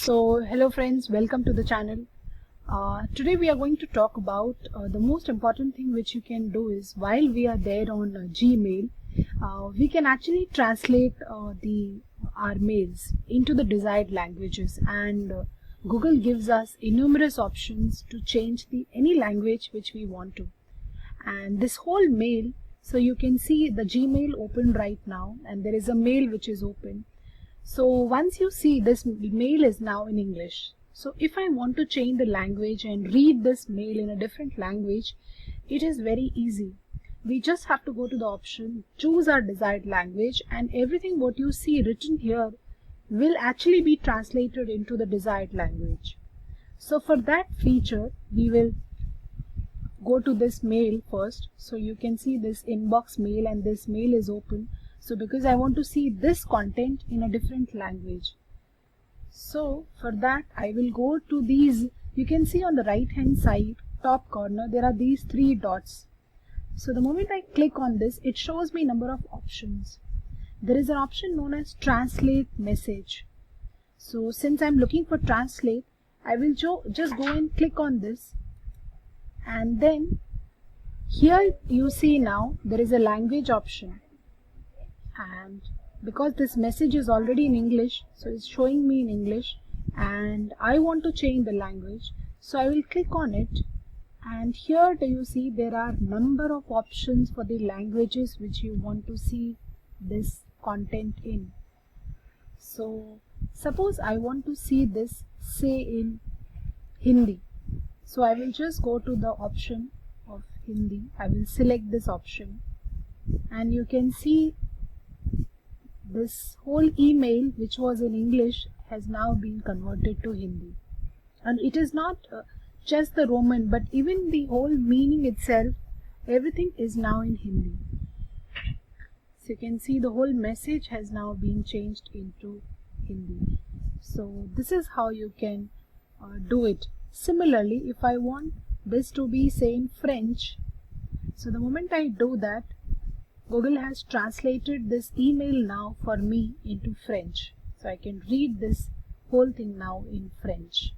Hello friends, welcome to the channel. Today we are going to talk about the most important thing which you can do is while we are there on Gmail, we can actually translate our mails into the desired languages, and Google gives us numerous options to change any language which we want to. And this whole mail, so you can see the Gmail open right now, and there is a mail which is open. So once you see this mail is now in English. So if I want to change the language and read this mail in a different language, it is very easy. We just have to go to the option, choose our desired language, and everything what you see written here will actually be translated into the desired language. So for that feature, we will go to this mail first. So you can see this inbox mail, and this mail is open. So because I want to see this content in a different language, so for that I will go to these. You can see on the right hand side top corner there are these three dots. So the moment I click on this, it shows me number of options. There is an option known as translate message. So since I'm looking for translate, I will just go and click on this, and then here you see now there is a language option. And because this message is already in English, so it's showing me in English, and I want to change the language, so I will click on it, and here do you see there are number of options for the languages which you want to see this content in. So suppose I want to see this say in Hindi, so I will just go to the option of Hindi. I will select this option, and you can see this whole email which was in English has now been converted to Hindi. And it is not just the Roman, but even the whole meaning itself, everything is now in Hindi. So you can see the whole message has now been changed into Hindi. So this is how you can do it. Similarly, if I want this to be say in French, so the moment I do that, Google has translated this email now for me into French. So I can read this whole thing now in French.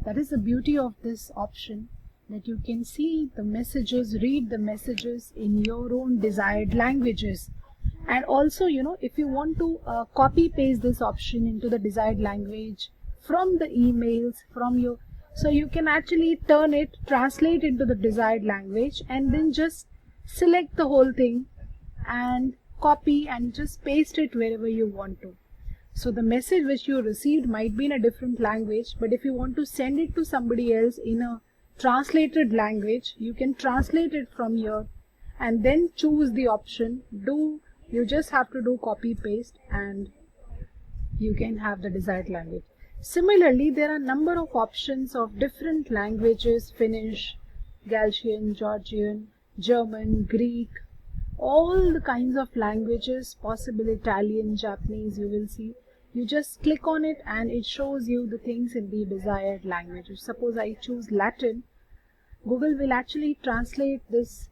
That is the beauty of this option, that you can see the messages, read the messages in your own desired languages. And also, if you want to copy paste this option into the desired language from the emails, so you can actually turn it, translate into the desired language, and then just select the whole thing and copy and just paste it wherever you want to. So the message which you received might be in a different language, but if you want to send it to somebody else in a translated language, you can translate it from here and then choose the option. You just have to do copy paste, and you can have the desired language. Similarly, there are a number of options of different languages: Finnish, Galician, Georgian, German, Greek, all the kinds of languages possible, Italian, Japanese. You will see, you just click on it and it shows you the things in the desired language. Suppose I choose Latin, Google will actually translate this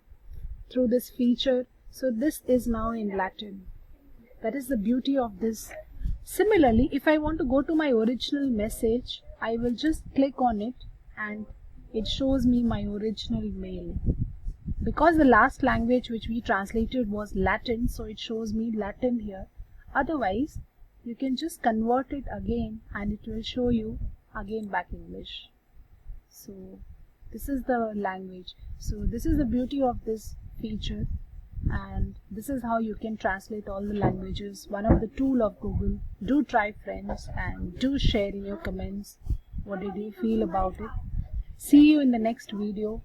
through this feature. So this is now in Latin. That is the beauty of this. Similarly, if I want to go to my original message, I will just click on it and it shows me my original mail. Because the last language which we translated was Latin, so it shows me Latin here. Otherwise, you can just convert it again and it will show you again back English. So this is the language. So this is the beauty of this feature, and this is how you can translate all the languages. One of the tool of Google. Do try, friends, and do share in your comments what did you feel about it. See you in the next video.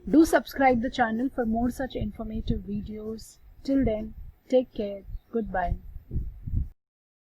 Do subscribe the channel for more such informative videos. Till then, take care. Goodbye.